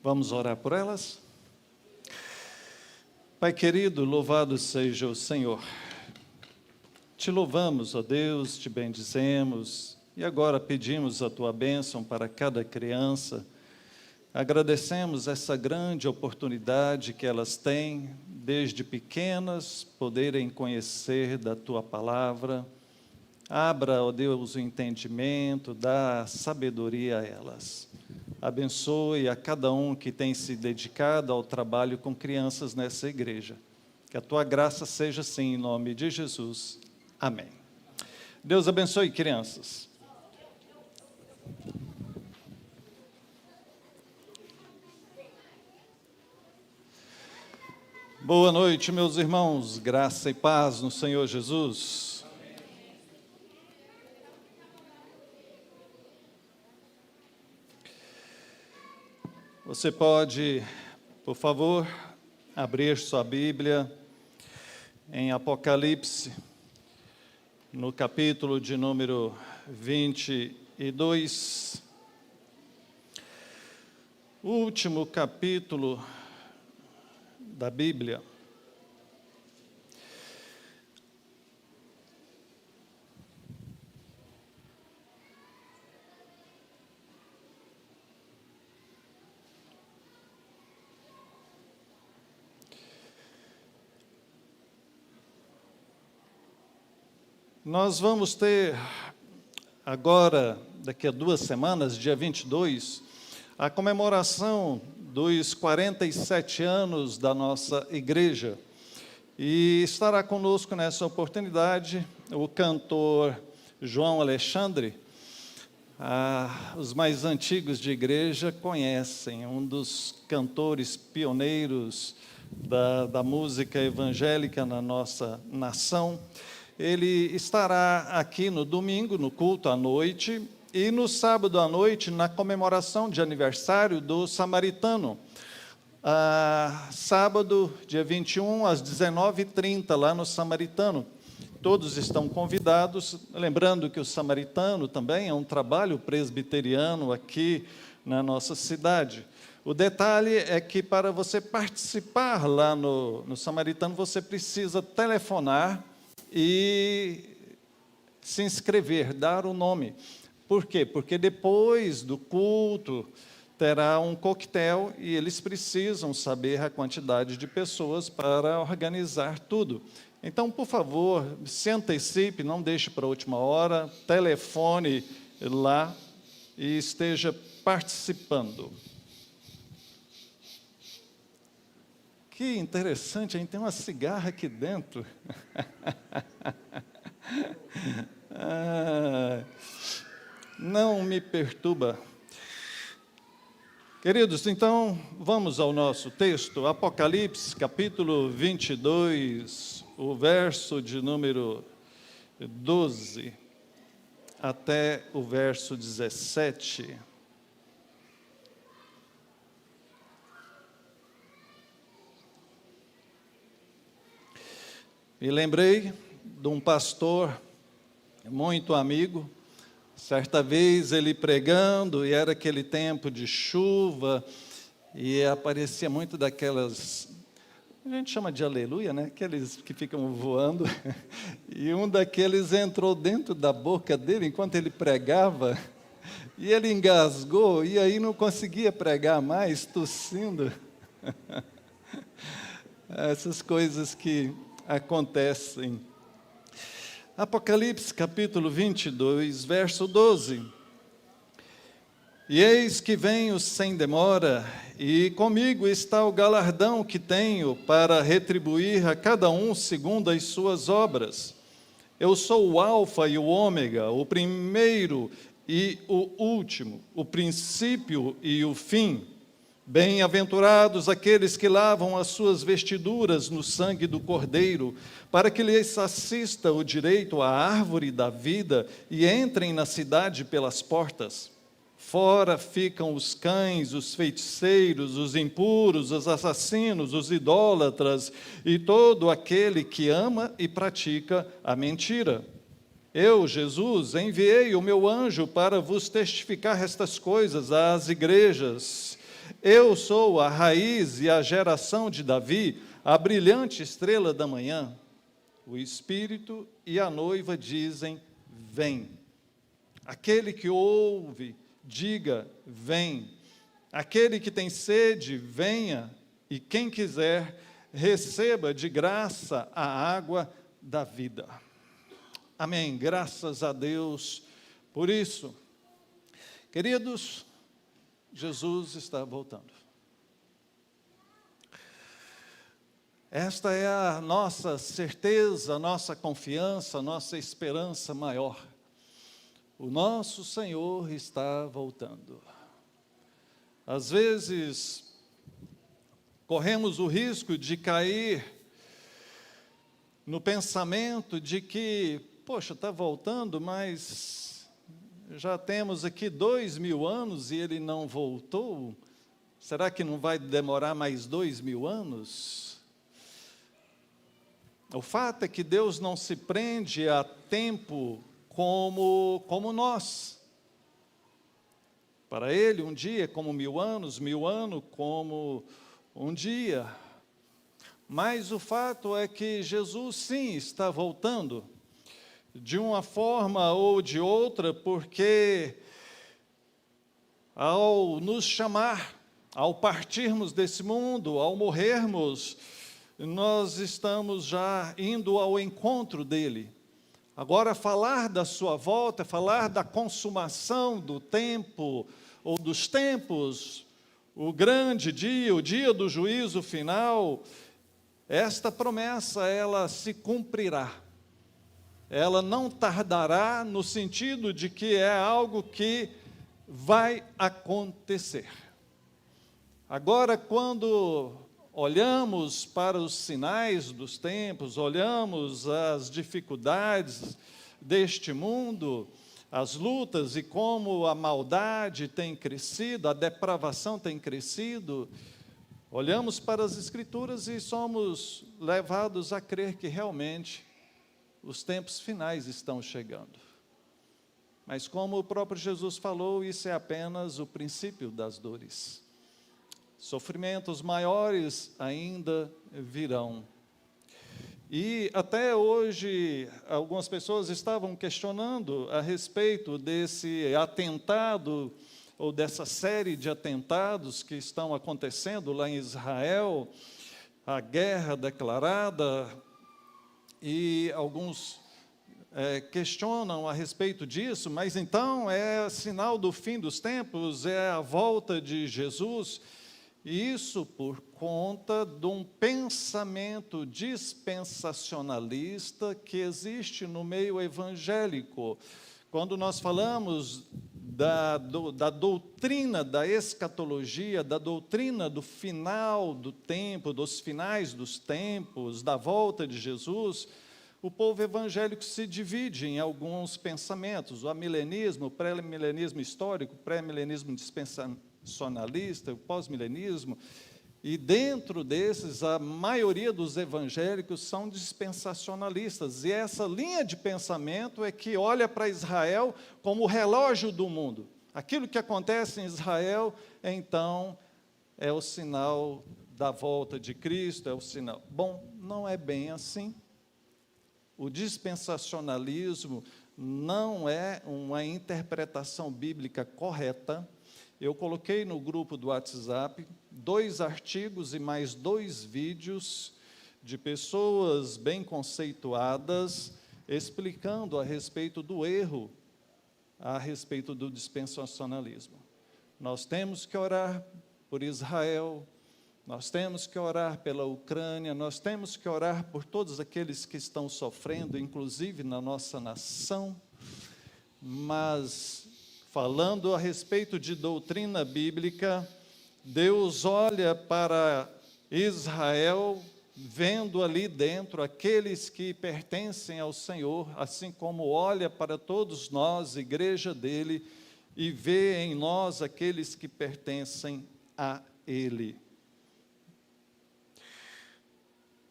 Vamos orar por elas? Pai querido, louvado seja o Senhor. Te louvamos, ó Deus, te bendizemos e agora pedimos a Tua bênção para cada criança. Agradecemos essa grande oportunidade que elas têm, desde pequenas, poderem conhecer da Tua palavra. Abra, ó Deus, o entendimento, dá sabedoria a elas. Abençoe a cada um que tem se dedicado ao trabalho com crianças nessa igreja. Que a Tua graça seja assim, em nome de Jesus. Amém. Deus abençoe, crianças. Boa noite, meus irmãos. Graça e paz no Senhor Jesus. Você pode, por favor, abrir sua Bíblia em Apocalipse, no capítulo de número 22, o último capítulo da Bíblia. Nós vamos ter agora, daqui a 2 semanas, dia 22, a comemoração dos 47 anos da nossa igreja. E estará conosco nessa oportunidade o cantor João Alexandre. Os mais antigos de igreja conhecem, um dos cantores pioneiros da música evangélica na nossa nação. Ele estará aqui no domingo, no culto à noite, e no sábado à noite, na comemoração de aniversário do Samaritano. Sábado, dia 21, às 19h30, lá no Samaritano. Todos estão convidados, lembrando que o Samaritano também é um trabalho presbiteriano aqui na nossa cidade. O detalhe é que para você participar lá no Samaritano, você precisa telefonar e se inscrever, dar o nome. Por quê? Porque depois do culto terá um coquetel e eles precisam saber a quantidade de pessoas para organizar tudo. Então, por favor, se antecipe, não deixe para a última hora, telefone lá e esteja participando. Que interessante, a gente tem uma cigarra aqui dentro. Não me perturba. Queridos, então, vamos ao nosso texto, Apocalipse, capítulo 22, o verso de número 12 até o verso 17. Me lembrei de um pastor muito amigo, certa vez ele pregando, e era aquele tempo de chuva, e aparecia muito daquelas, a gente chama de aleluia, né? Aqueles que ficam voando, e um daqueles entrou dentro da boca dele enquanto ele pregava, e ele engasgou, e aí não conseguia pregar mais, tossindo. Essas coisas que acontecem. Apocalipse, capítulo 22, verso 12. E eis que venho sem demora, e comigo está o galardão que tenho para retribuir a cada um segundo as suas obras. Eu sou o Alfa e o Ômega, o primeiro e o último, o princípio e o fim. Bem-aventurados aqueles que lavam as suas vestiduras no sangue do Cordeiro, para que lhes assista o direito à árvore da vida e entrem na cidade pelas portas. Fora ficam os cães, os feiticeiros, os impuros, os assassinos, os idólatras e todo aquele que ama e pratica a mentira. Eu, Jesus, enviei o meu anjo para vos testificar estas coisas às igrejas. Eu sou a raiz e a geração de Davi, a brilhante estrela da manhã. O Espírito e a noiva dizem, vem. Aquele que ouve, diga, vem. Aquele que tem sede, venha. E quem quiser, receba de graça a água da vida. Amém. Graças a Deus por isso. Queridos, Jesus está voltando. Esta é a nossa certeza, a nossa confiança, a nossa esperança maior. O nosso Senhor está voltando. Às vezes, corremos o risco de cair no pensamento de que, poxa, está voltando, mas já temos aqui 2000 anos e ele não voltou. Será que não vai demorar mais 2000 anos? O fato é que Deus não se prende a tempo como nós. Para Ele, um dia é como 1000 anos como um dia. Mas o fato é que Jesus, sim, está voltando, de uma forma ou de outra, porque ao nos chamar, ao partirmos desse mundo, ao morrermos, nós estamos já indo ao encontro dele. Agora, falar da sua volta, falar da consumação do tempo, ou dos tempos, o grande dia, o dia do juízo final, esta promessa, ela se cumprirá. Ela não tardará no sentido de que é algo que vai acontecer. Agora, quando olhamos para os sinais dos tempos, olhamos as dificuldades deste mundo, as lutas e como a maldade tem crescido, a depravação tem crescido, olhamos para as Escrituras e somos levados a crer que realmente os tempos finais estão chegando. Mas como o próprio Jesus falou, isso é apenas o princípio das dores. Sofrimentos maiores ainda virão. E até hoje, algumas pessoas estavam questionando a respeito desse atentado, ou dessa série de atentados que estão acontecendo lá em Israel, a guerra declarada, e alguns questionam a respeito disso, mas então é sinal do fim dos tempos, é a volta de Jesus. E isso por conta de um pensamento dispensacionalista que existe no meio evangélico. Quando nós falamos da doutrina da escatologia, da doutrina do final do tempo, dos finais dos tempos, da volta de Jesus, o povo evangélico se divide em alguns pensamentos: o amilenismo, o pré-milenismo histórico, o pré-milenismo dispensacionalista, o pós-milenismo, e dentro desses, a maioria dos evangélicos são dispensacionalistas, e essa linha de pensamento é que olha para Israel como o relógio do mundo. Aquilo que acontece em Israel, então, é o sinal da volta de Cristo, é o sinal. Bom, não é bem assim. O dispensacionalismo não é uma interpretação bíblica correta. Eu coloquei no grupo do WhatsApp 2 artigos e mais 2 vídeos de pessoas bem conceituadas explicando a respeito do erro, a respeito do dispensacionalismo. Nós temos que orar por Israel, nós temos que orar pela Ucrânia, nós temos que orar por todos aqueles que estão sofrendo, inclusive na nossa nação, mas falando a respeito de doutrina bíblica, Deus olha para Israel, vendo ali dentro aqueles que pertencem ao Senhor, assim como olha para todos nós, igreja dele, e vê em nós aqueles que pertencem a Ele.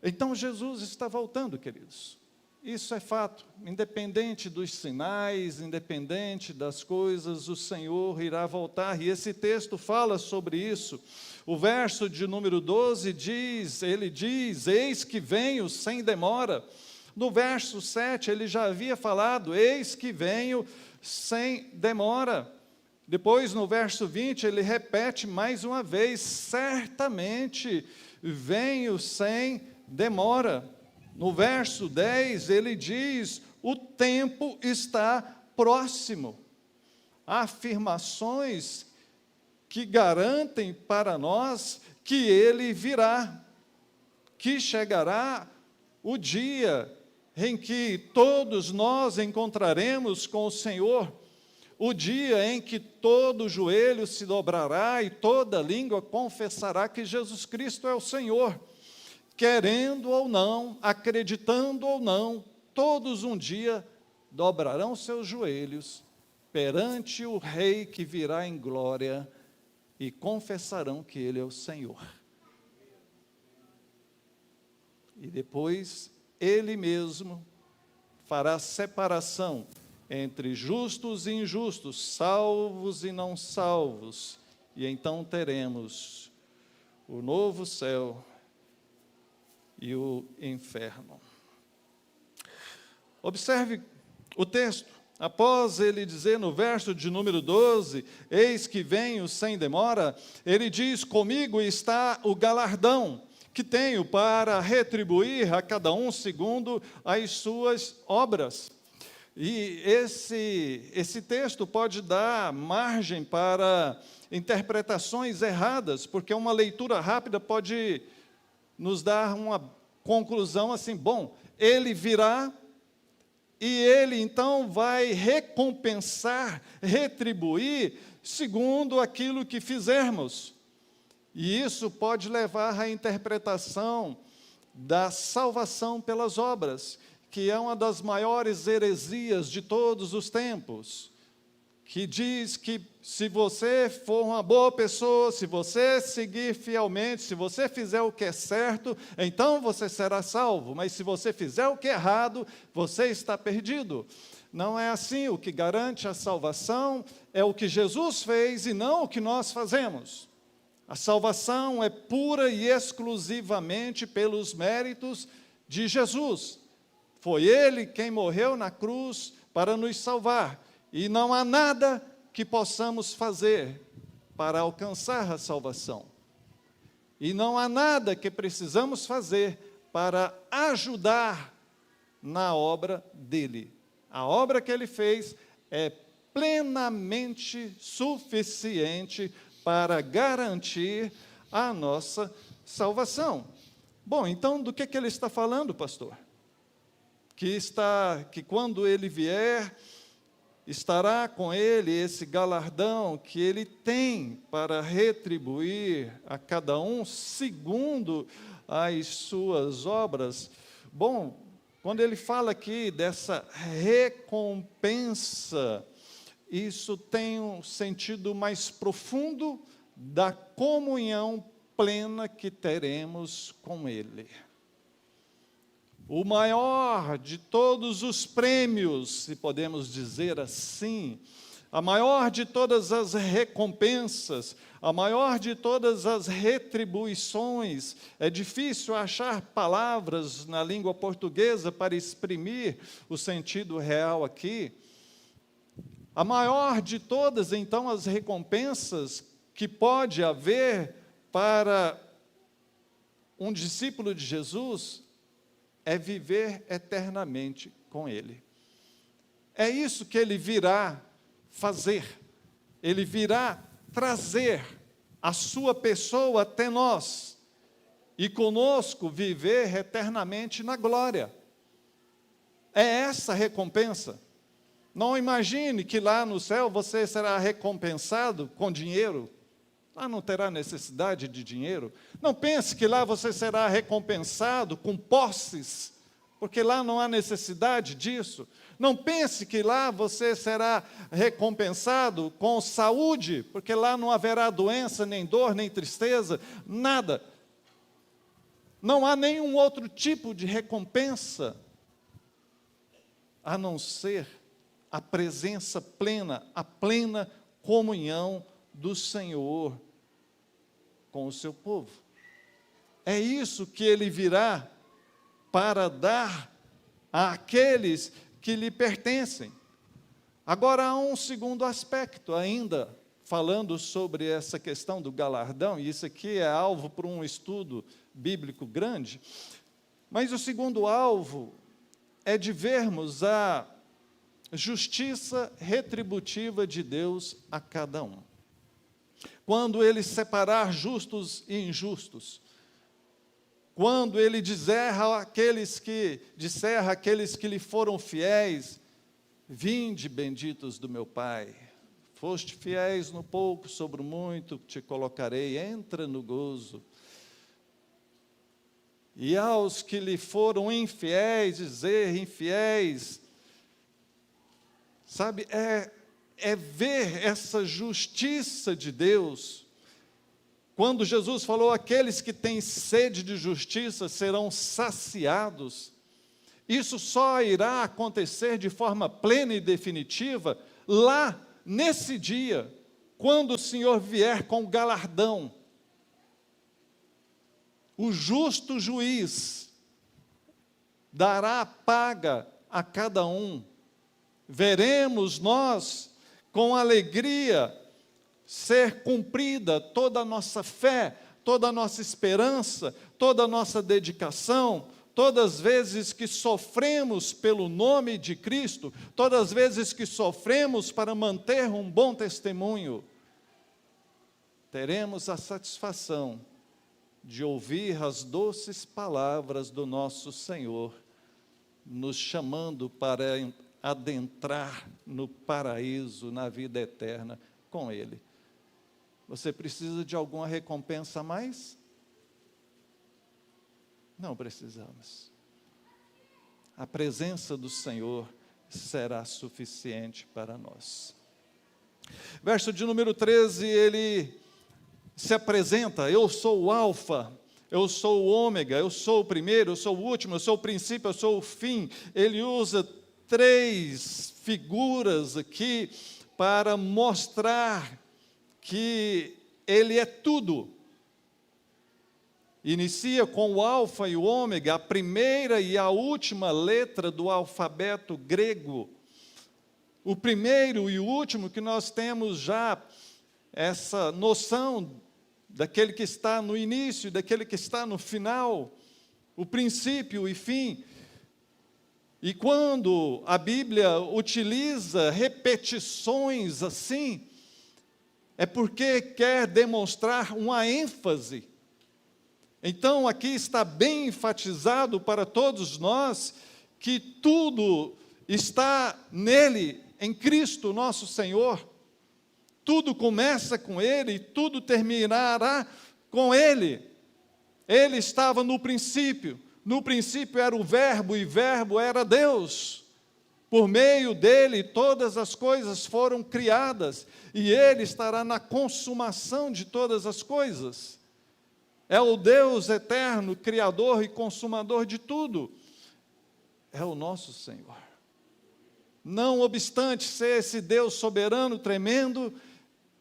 Então Jesus está voltando, queridos. Isso é fato. Independente dos sinais, independente das coisas, o Senhor irá voltar. E esse texto fala sobre isso. O verso de número 12 diz, ele diz, eis que venho sem demora. No verso 7, ele já havia falado, eis que venho sem demora. Depois, no verso 20, ele repete mais uma vez, certamente venho sem demora. No verso 10, ele diz, o tempo está próximo. Afirmações que garantem para nós que ele virá, que chegará o dia em que todos nós encontraremos com o Senhor, o dia em que todo joelho se dobrará e toda língua confessará que Jesus Cristo é o Senhor. Querendo ou não, acreditando ou não, todos um dia dobrarão seus joelhos perante o Rei que virá em glória e confessarão que Ele é o Senhor. E depois, Ele mesmo fará separação entre justos e injustos, salvos e não salvos, e então teremos o novo céu e o inferno. Observe o texto. Após ele dizer no verso de número 12, eis que venho sem demora, ele diz, comigo está o galardão que tenho para retribuir a cada um segundo as suas obras. E esse texto pode dar margem para interpretações erradas, porque uma leitura rápida pode nos dar uma conclusão assim, bom, ele virá e ele então vai recompensar, retribuir, segundo aquilo que fizermos. E isso pode levar à interpretação da salvação pelas obras, que é uma das maiores heresias de todos os tempos, que diz que se você for uma boa pessoa, se você seguir fielmente, se você fizer o que é certo, então você será salvo, mas se você fizer o que é errado, você está perdido. Não é assim. O que garante a salvação é o que Jesus fez e não o que nós fazemos. A salvação é pura e exclusivamente pelos méritos de Jesus. Foi Ele quem morreu na cruz para nos salvar. E não há nada que possamos fazer para alcançar a salvação. E não há nada que precisamos fazer para ajudar na obra dele. A obra que ele fez é plenamente suficiente para garantir a nossa salvação. Bom, então do que ele está falando, pastor? Que quando ele vier, estará com ele esse galardão que ele tem para retribuir a cada um segundo as suas obras. Bom, quando ele fala aqui dessa recompensa, isso tem um sentido mais profundo da comunhão plena que teremos com ele. O maior de todos os prêmios, se podemos dizer assim, a maior de todas as recompensas, a maior de todas as retribuições, é difícil achar palavras na língua portuguesa para exprimir o sentido real aqui. A maior de todas, então, as recompensas que pode haver para um discípulo de Jesus é viver eternamente com Ele. É isso que Ele virá fazer. Ele virá trazer a sua pessoa até nós e conosco viver eternamente na glória. É essa a recompensa. Não imagine que lá no céu você será recompensado com dinheiro. Lá não terá necessidade de dinheiro. Não pense que lá você será recompensado com posses, porque lá não há necessidade disso. Não pense que lá você será recompensado com saúde, porque lá não haverá doença, nem dor, nem tristeza, nada. Não há nenhum outro tipo de recompensa. a não ser a presença plena, a plena comunhão do Senhor com o seu povo. É isso que ele virá para dar àqueles que lhe pertencem. Agora, há um segundo aspecto ainda, falando sobre essa questão do galardão, e isso aqui é alvo para um estudo bíblico grande, mas o segundo alvo é de vermos a justiça retributiva de Deus a cada um. Quando ele separar justos e injustos, quando ele disser àqueles que lhe foram fiéis, vinde benditos do meu Pai, foste fiéis no pouco, sobre o muito te colocarei, entra no gozo. E aos que lhe foram infiéis, dizer infiéis, sabe, é ver essa justiça de Deus. Quando Jesus falou, aqueles que têm sede de justiça serão saciados, isso só irá acontecer de forma plena e definitiva lá nesse dia, quando o Senhor vier com o galardão. O justo juiz dará paga a cada um. Veremos nós, com alegria, ser cumprida toda a nossa fé, toda a nossa esperança, toda a nossa dedicação, todas as vezes que sofremos pelo nome de Cristo, todas as vezes que sofremos para manter um bom testemunho, teremos a satisfação de ouvir as doces palavras do nosso Senhor, nos chamando para adentrar no paraíso, na vida eterna com Ele. Você precisa de alguma recompensa a mais? Não precisamos. A presença do Senhor será suficiente para nós. Verso de número 13, ele se apresenta, eu sou o alfa, eu sou o ômega, eu sou o primeiro, eu sou o último, eu sou o princípio, eu sou o fim. Ele usa 3 figuras aqui para mostrar que ele é tudo. Inicia com o alfa e o ômega, a primeira e a última letra do alfabeto grego. O primeiro e o último, que nós temos já essa noção daquele que está no início, daquele que está no final, o princípio e fim. E quando a Bíblia utiliza repetições assim, é porque quer demonstrar uma ênfase. Então, aqui está bem enfatizado para todos nós que tudo está nele, em Cristo nosso Senhor. Tudo começa com Ele e tudo terminará com Ele. Ele estava no princípio era o Verbo, e Verbo era Deus. Por meio dele, todas as coisas foram criadas, e Ele estará na consumação de todas as coisas. É o Deus eterno, Criador e Consumador de tudo. É o nosso Senhor. Não obstante ser esse Deus soberano, tremendo,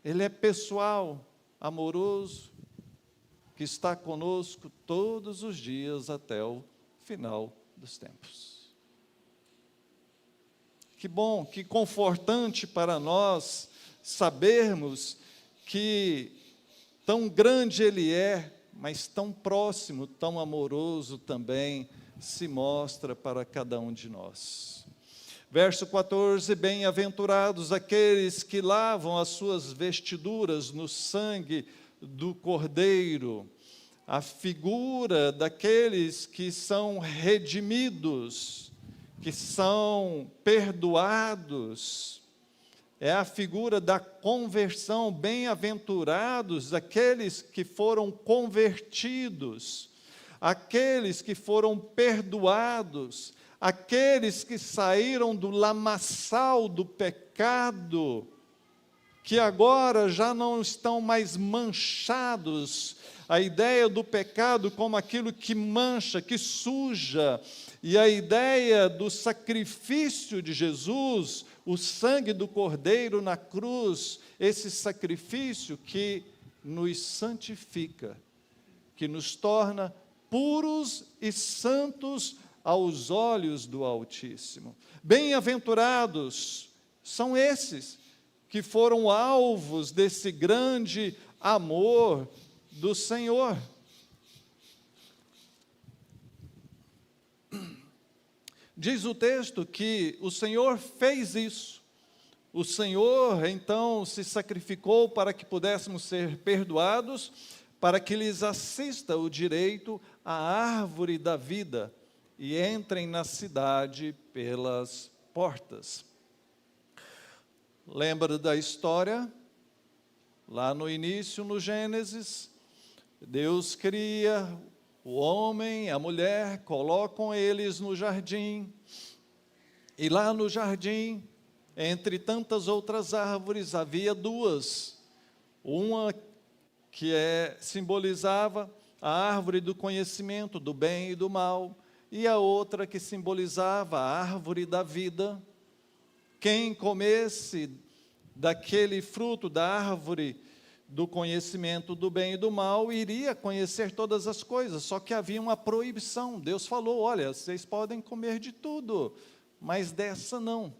Ele é pessoal, amoroso, que está conosco todos os dias até o final dos tempos. Que bom, que confortante para nós sabermos que tão grande Ele é, mas tão próximo, tão amoroso também se mostra para cada um de nós. Verso 14, bem-aventurados aqueles que lavam as suas vestiduras no sangue do Cordeiro, a figura daqueles que são redimidos, que são perdoados, é a figura da conversão, bem-aventurados aqueles que foram convertidos, aqueles que foram perdoados, aqueles que saíram do lamaçal do pecado, que agora já não estão mais manchados, a ideia do pecado como aquilo que mancha, que suja, e a ideia do sacrifício de Jesus, o sangue do Cordeiro na cruz, esse sacrifício que nos santifica, que nos torna puros e santos aos olhos do Altíssimo. Bem-aventurados são esses que foram alvos desse grande amor do Senhor. Diz o texto que o Senhor fez isso. O Senhor, então, se sacrificou para que pudéssemos ser perdoados, para que lhes assista o direito à árvore da vida e entrem na cidade pelas portas. Lembra da história? Lá no início, no Gênesis, Deus cria o homem, a mulher, colocam eles no jardim, e lá no jardim, entre tantas outras árvores, havia duas. Uma que simbolizava a árvore do conhecimento do bem e do mal, e a outra que simbolizava a árvore da vida. Quem comesse daquele fruto da árvore do conhecimento do bem e do mal, iria conhecer todas as coisas, só que havia uma proibição. Deus falou, olha, vocês podem comer de tudo, mas dessa não.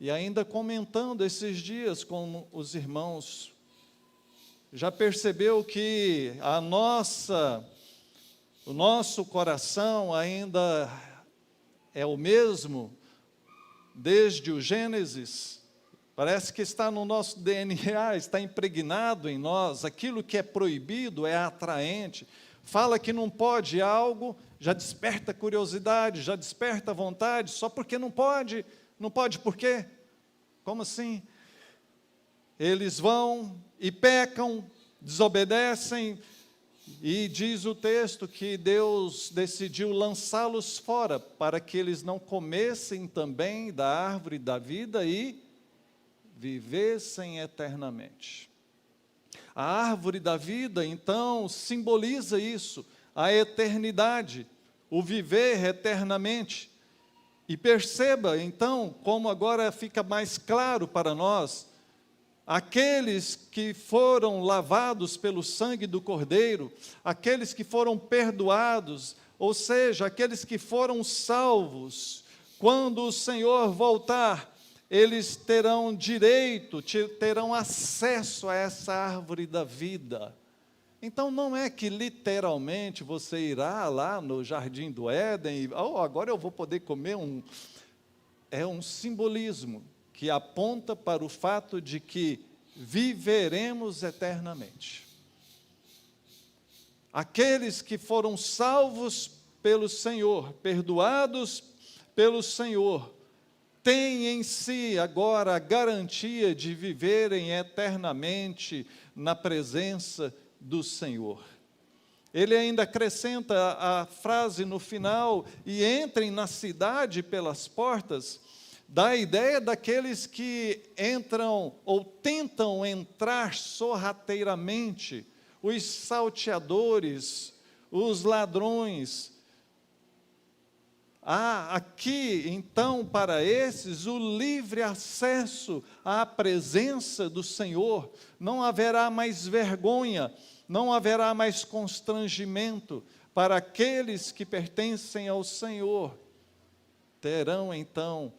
E ainda comentando esses dias com os irmãos, já percebeu que o nosso coração ainda é o mesmo desde o Gênesis? Parece que está no nosso DNA, está impregnado em nós. Aquilo que é proibido é atraente. Fala que não pode algo, já desperta curiosidade, já desperta vontade, só porque não pode. Não pode por quê? Como assim? Eles vão e pecam, desobedecem, e diz o texto que Deus decidiu lançá-los fora, para que eles não comessem também da árvore da vida e vivessem eternamente. A árvore da vida, então, simboliza isso, a eternidade, o viver eternamente. E perceba, então, como agora fica mais claro para nós, aqueles que foram lavados pelo sangue do Cordeiro, aqueles que foram perdoados, ou seja, aqueles que foram salvos, quando o Senhor voltar, eles terão direito, terão acesso a essa árvore da vida. Então não é que literalmente você irá lá no jardim do Éden e agora eu vou poder comer é um simbolismo que aponta para o fato de que viveremos eternamente. Aqueles que foram salvos pelo Senhor, perdoados pelo Senhor, têm em si agora a garantia de viverem eternamente na presença do Senhor. Ele ainda acrescenta a frase no final, e entrem na cidade pelas portas, dá a ideia daqueles que entram ou tentam entrar sorrateiramente, os salteadores, os ladrões. Há aqui, então, para esses, o livre acesso à presença do Senhor. Não haverá mais vergonha, não haverá mais constrangimento para aqueles que pertencem ao Senhor. Terão, então,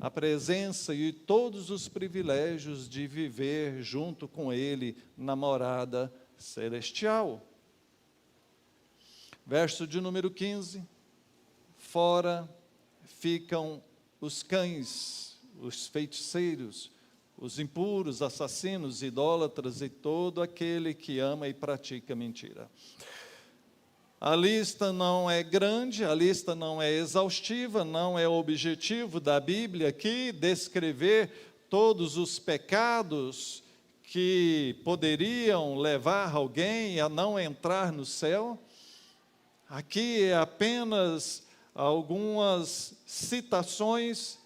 a presença e todos os privilégios de viver junto com Ele na morada celestial. Verso de número 15. Fora ficam os cães, os feiticeiros, os impuros, assassinos, idólatras e todo aquele que ama e pratica mentira. A lista não é grande, a lista não é exaustiva, não é o objetivo da Bíblia aqui descrever todos os pecados que poderiam levar alguém a não entrar no céu. Aqui é apenas algumas citações,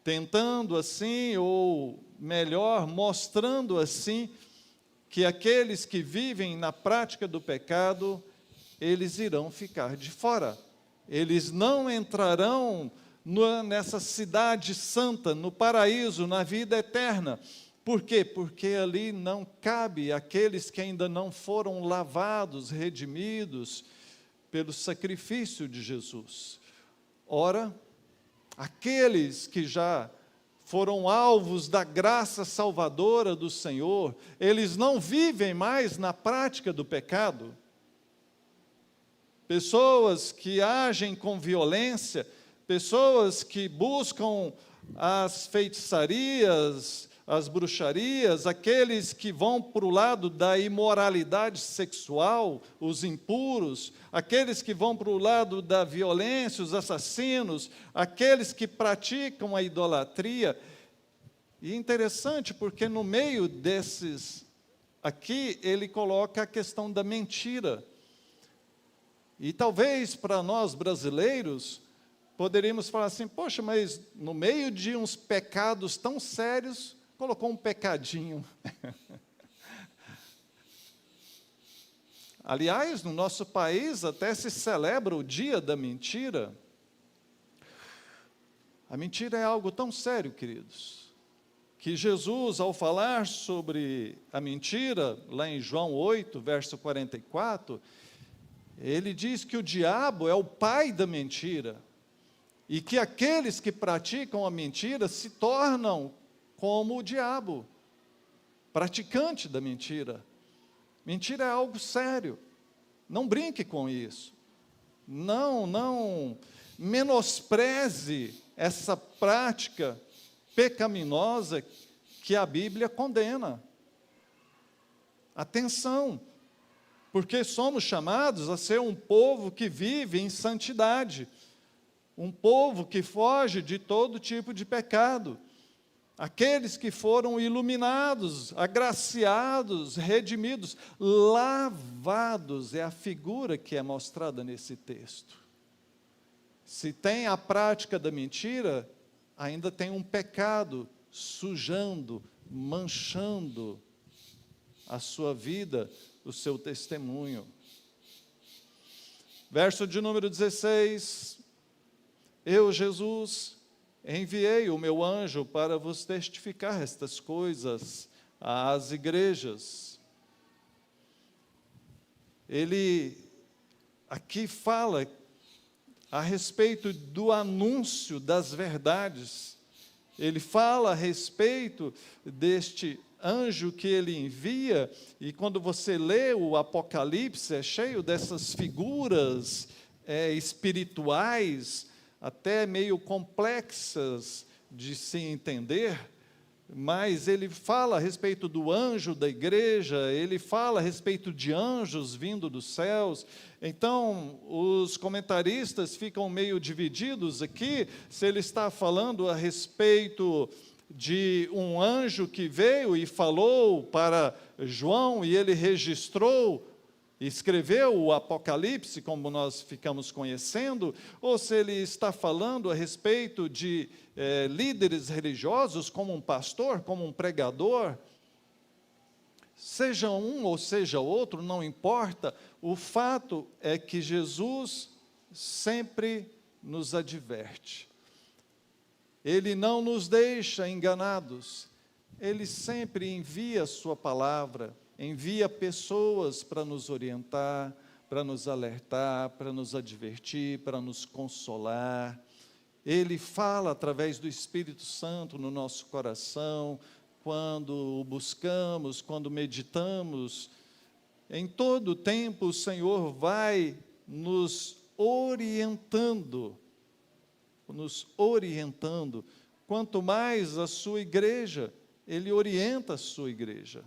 tentando assim, ou melhor, mostrando assim, que aqueles que vivem na prática do pecado, eles irão ficar de fora. Eles não entrarão nessa cidade santa, no paraíso, na vida eterna. Por quê? Porque ali não cabe aqueles que ainda não foram lavados, redimidos pelo sacrifício de Jesus. Ora, aqueles que já foram alvos da graça salvadora do Senhor, eles não vivem mais na prática do pecado. Pessoas que agem com violência, pessoas que buscam as feitiçarias, as bruxarias, aqueles que vão para o lado da imoralidade sexual, os impuros, aqueles que vão para o lado da violência, os assassinos, aqueles que praticam a idolatria. E é interessante porque no meio desses aqui, ele coloca a questão da mentira. E talvez para nós brasileiros, poderíamos falar assim, poxa, mas no meio de uns pecados tão sérios, colocou um pecadinho. Aliás, no nosso país até se celebra o dia da mentira. A mentira é algo tão sério, queridos, que Jesus, ao falar sobre a mentira, lá em João 8, verso 44, ele diz que o diabo é o pai da mentira, e que aqueles que praticam a mentira se tornam como o diabo, praticante da mentira. Mentira é algo sério, não brinque com isso, não menospreze essa prática pecaminosa que a Bíblia condena. Atenção, porque somos chamados a ser um povo que vive em santidade, um povo que foge de todo tipo de pecado. Aqueles que foram iluminados, agraciados, redimidos, lavados, é a figura que é mostrada nesse texto. Se tem a prática da mentira, ainda tem um pecado sujando, manchando a sua vida, o seu testemunho. Verso de número 16, eu, Jesus, enviei o meu anjo para vos testificar estas coisas às igrejas. Ele aqui fala a respeito do anúncio das verdades. Ele fala a respeito deste anjo que ele envia, e quando você lê o Apocalipse, é cheio dessas figuras espirituais, até meio complexas de se entender, mas ele fala a respeito do anjo da igreja, ele fala a respeito de anjos vindo dos céus. Então, os comentaristas ficam meio divididos aqui, se ele está falando a respeito de um anjo que veio e falou para João, e ele registrou, escreveu o Apocalipse, como nós ficamos conhecendo, ou se ele está falando a respeito de líderes religiosos, como um pastor, como um pregador. Seja um ou seja outro, não importa, o fato é que Jesus sempre nos adverte. Ele não nos deixa enganados, Ele sempre envia a sua palavra, envia pessoas para nos orientar, para nos alertar, para nos advertir, para nos consolar. Ele fala através do Espírito Santo no nosso coração, quando o buscamos, quando meditamos. Em todo tempo o Senhor vai nos orientando. Quanto mais a sua igreja, Ele orienta a sua igreja.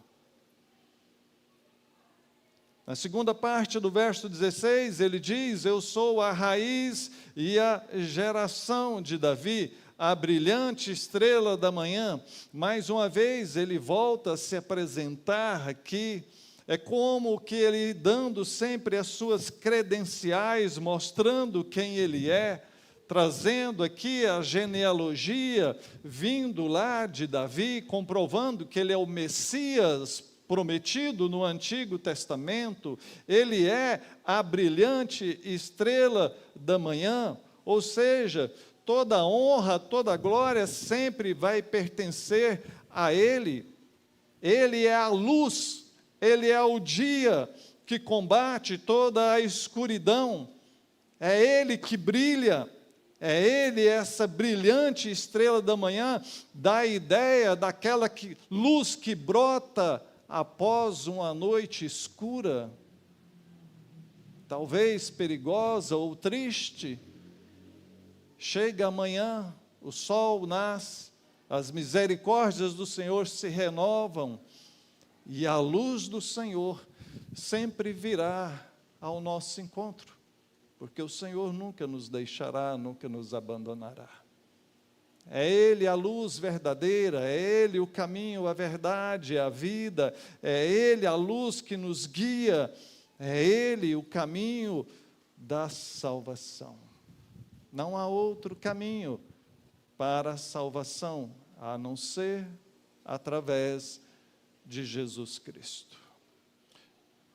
Na segunda parte do verso 16, ele diz, eu sou a raiz e a geração de Davi, a brilhante estrela da manhã. Mais uma vez, ele volta a se apresentar aqui, é como que ele dando sempre as suas credenciais, mostrando quem ele é, trazendo aqui a genealogia, vindo lá de Davi, comprovando que ele é o Messias prometido no Antigo Testamento, ele é a brilhante estrela da manhã, ou seja, toda honra, toda glória sempre vai pertencer a ele. Ele é a luz, ele é o dia que combate toda a escuridão, é ele que brilha, é ele, essa brilhante estrela da manhã, dá a ideia daquela luz que brota após uma noite escura, talvez perigosa ou triste. Chega amanhã, o sol nasce, as misericórdias do Senhor se renovam, e a luz do Senhor sempre virá ao nosso encontro, porque o Senhor nunca nos deixará, nunca nos abandonará. É Ele a luz verdadeira, é Ele o caminho, a verdade, a vida, é Ele a luz que nos guia, é Ele o caminho da salvação. Não há outro caminho para a salvação, a não ser através de Jesus Cristo.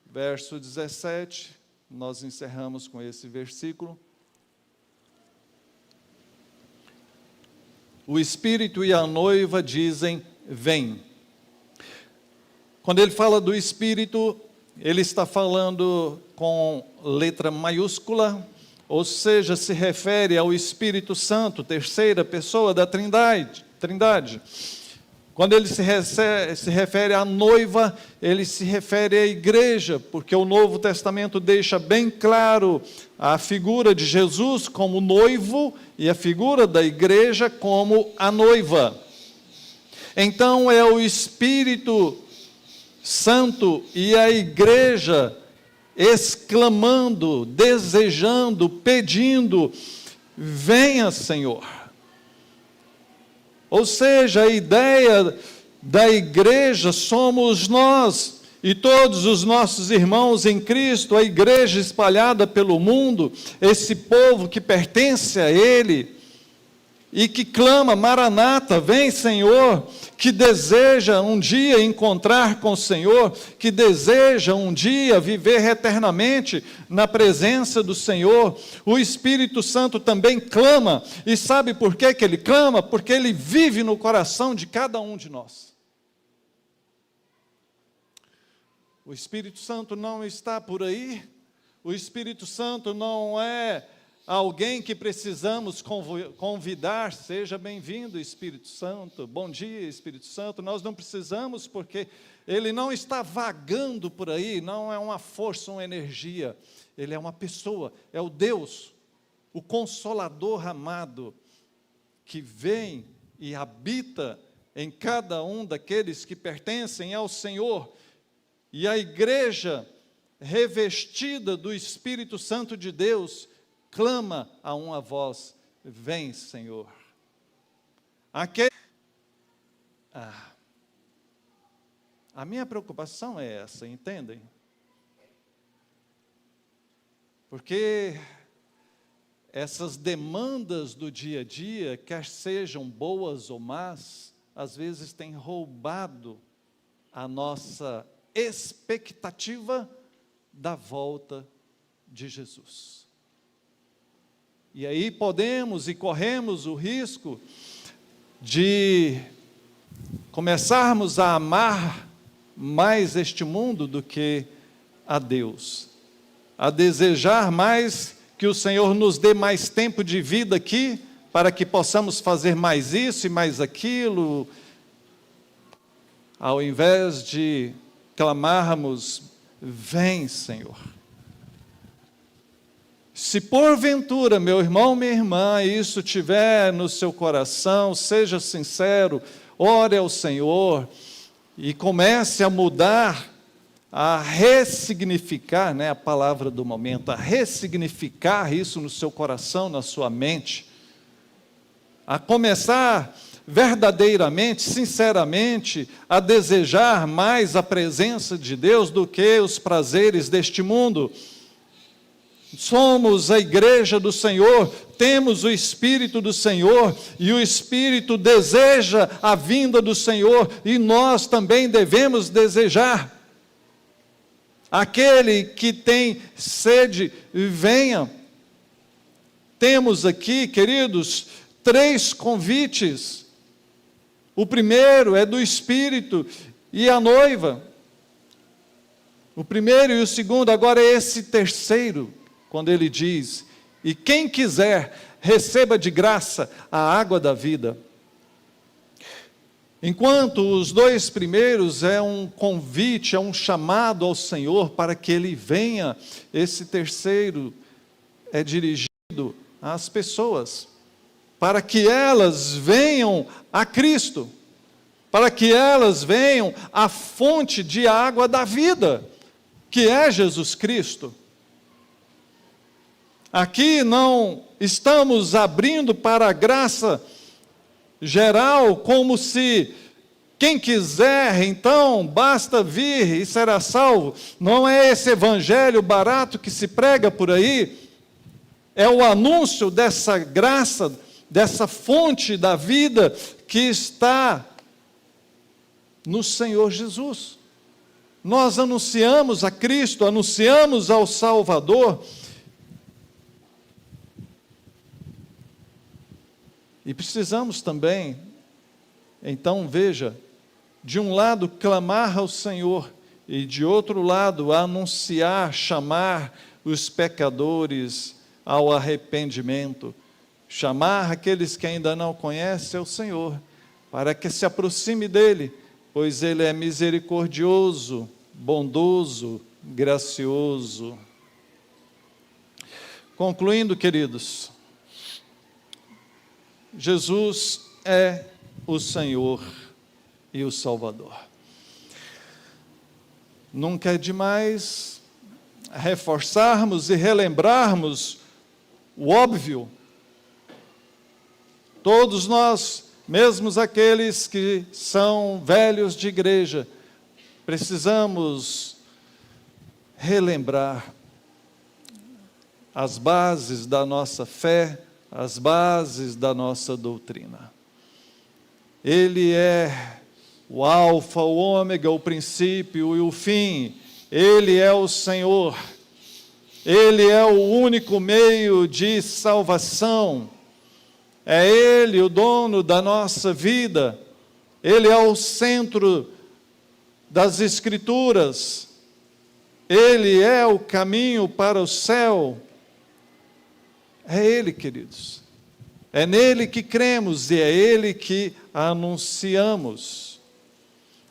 Verso 17, nós encerramos com esse versículo. O Espírito e a noiva dizem, vem. Quando ele fala do Espírito, ele está falando com letra maiúscula, ou seja, se refere ao Espírito Santo, terceira pessoa da Trindade. Quando ele se refere à noiva, ele se refere à igreja, porque o Novo Testamento deixa bem claro a figura de Jesus como noivo e a figura da igreja como a noiva. Então é o Espírito Santo e a igreja exclamando, desejando, pedindo, venha, Senhor. Ou seja, a ideia da igreja somos nós e todos os nossos irmãos em Cristo, a igreja espalhada pelo mundo, esse povo que pertence a Ele e que clama, Maranata, vem, Senhor, que deseja um dia encontrar com o Senhor, que deseja um dia viver eternamente na presença do Senhor. O Espírito Santo também clama, e sabe por que ele clama? Porque ele vive no coração de cada um de nós. O Espírito Santo não está por aí, o Espírito Santo não é alguém que precisamos convidar, seja bem-vindo, Espírito Santo, bom dia, Espírito Santo. Nós não precisamos, porque ele não está vagando por aí, não é uma força, uma energia, ele é uma pessoa, é o Deus, o Consolador amado, que vem e habita em cada um daqueles que pertencem ao Senhor. E a igreja, revestida do Espírito Santo de Deus, clama a uma voz, vem, Senhor. A minha preocupação é essa, entendem? Porque essas demandas do dia a dia, quer sejam boas ou más, às vezes têm roubado a nossa expectativa da volta de Jesus. E aí podemos e corremos o risco de começarmos a amar mais este mundo do que a Deus, a desejar mais que o Senhor nos dê mais tempo de vida aqui, para que possamos fazer mais isso e mais aquilo, ao invés de clamarmos, vem, Senhor. Se porventura, meu irmão, minha irmã, isso tiver no seu coração, seja sincero, ore ao Senhor e comece a mudar, a ressignificar, a palavra do momento, a ressignificar isso no seu coração, na sua mente, a começar verdadeiramente, sinceramente, a desejar mais a presença de Deus do que os prazeres deste mundo. somos a igreja do Senhor, temos o Espírito do Senhor, e o Espírito deseja a vinda do Senhor, e nós também devemos desejar. Aquele que tem sede, venha. Temos aqui, queridos, 3 convites. O primeiro é do Espírito e a noiva. O primeiro e o segundo, agora é esse terceiro, quando ele diz: e quem quiser, receba de graça a água da vida. Enquanto os 2 primeiros é um convite, é um chamado ao Senhor para que Ele venha, esse terceiro é dirigido às pessoas, para que elas venham a Cristo, para que elas venham à fonte de água da vida, que é Jesus Cristo. Aqui não estamos abrindo para a graça geral, como se quem quiser, então, basta vir e será salvo. Não é esse evangelho barato que se prega por aí, é o anúncio dessa graça, dessa fonte da vida que está no Senhor Jesus. Nós anunciamos a Cristo, anunciamos ao Salvador, e precisamos também, então veja, de um lado clamar ao Senhor, e de outro lado anunciar, chamar os pecadores ao arrependimento, chamar aqueles que ainda não conhecem o Senhor, para que se aproxime dele, pois ele é misericordioso, bondoso, gracioso. Concluindo, queridos, Jesus é o Senhor e o Salvador. Nunca é demais reforçarmos e relembrarmos o óbvio. Todos nós, mesmo aqueles que são velhos de igreja, precisamos relembrar as bases da nossa fé, as bases da nossa doutrina. Ele é o alfa, o ômega, o princípio e o fim. Ele é o Senhor. Ele é o único meio de salvação. É Ele o dono da nossa vida. Ele é o centro das Escrituras. Ele é o caminho para o céu. É Ele, queridos. É nele que cremos e é Ele que anunciamos.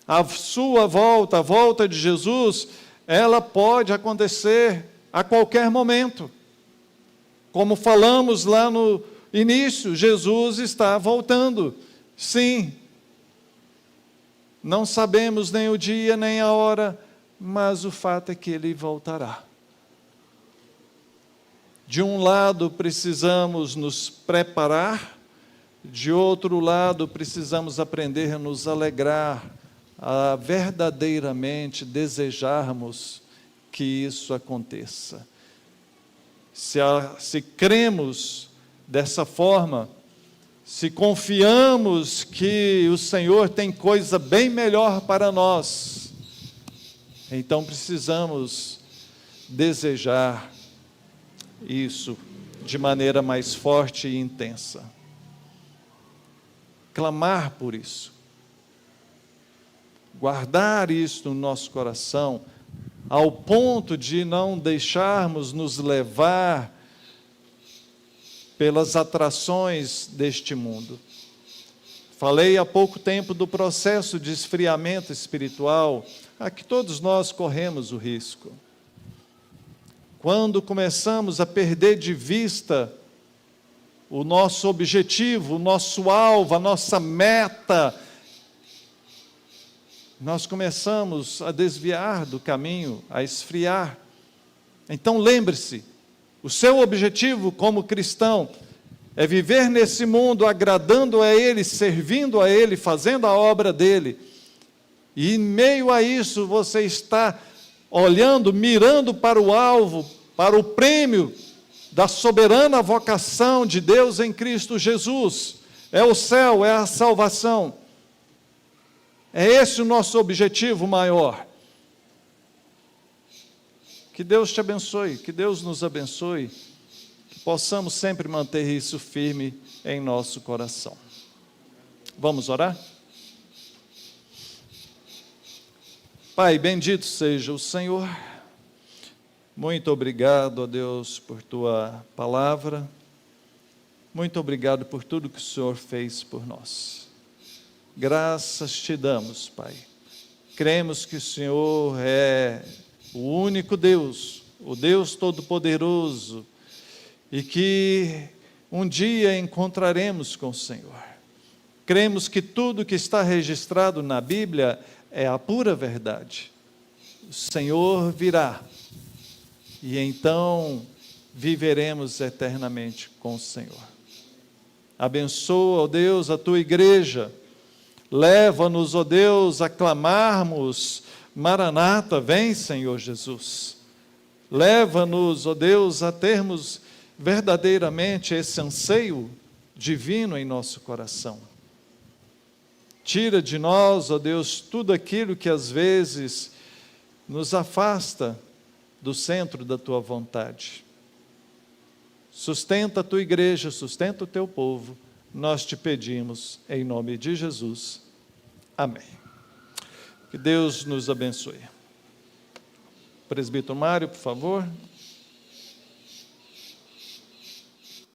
A sua volta, a volta de Jesus, ela pode acontecer a qualquer momento. Como falamos lá no início, Jesus está voltando. Sim. Não sabemos nem o dia nem a hora, mas o fato é que Ele voltará. De um lado, precisamos nos preparar, de outro lado, precisamos aprender a nos alegrar, a verdadeiramente desejarmos que isso aconteça. Se cremos dessa forma, se confiamos que o Senhor tem coisa bem melhor para nós, então precisamos desejar isso de maneira mais forte e intensa. Clamar por isso. Guardar isso no nosso coração, ao ponto de não deixarmos nos levar pelas atrações deste mundo. Falei há pouco tempo do processo de esfriamento espiritual, a que todos nós corremos o risco. Quando começamos a perder de vista o nosso objetivo, o nosso alvo, a nossa meta, nós começamos a desviar do caminho, a esfriar. Então lembre-se, o seu objetivo como cristão é viver nesse mundo agradando a Ele, servindo a Ele, fazendo a obra dEle. E em meio a isso você está olhando, mirando para o alvo, para o prêmio da soberana vocação de Deus em Cristo Jesus. É o céu, é a salvação. É esse o nosso objetivo maior. Que Deus te abençoe, que Deus nos abençoe, que possamos sempre manter isso firme em nosso coração. Vamos orar? Pai, bendito seja o Senhor. Muito obrigado, ó Deus, por Tua palavra. Muito obrigado por tudo que o Senhor fez por nós. Graças te damos, Pai. Cremos que o Senhor é o único Deus, o Deus Todo-Poderoso, e que um dia encontraremos com o Senhor. Cremos que tudo que está registrado na Bíblia é a pura verdade. O Senhor virá, e então viveremos eternamente com o Senhor. Abençoa, ó Deus, a Tua igreja. Leva-nos, ó Deus, a clamarmos: Maranata, vem, Senhor Jesus. Leva-nos, ó Deus, a termos verdadeiramente esse anseio divino em nosso coração. Tira de nós, ó Deus, tudo aquilo que às vezes nos afasta do centro da Tua vontade. Sustenta a Tua igreja, sustenta o Teu povo, nós te pedimos em nome de Jesus. Amém. Que Deus nos abençoe. Presbítero Mário, por favor.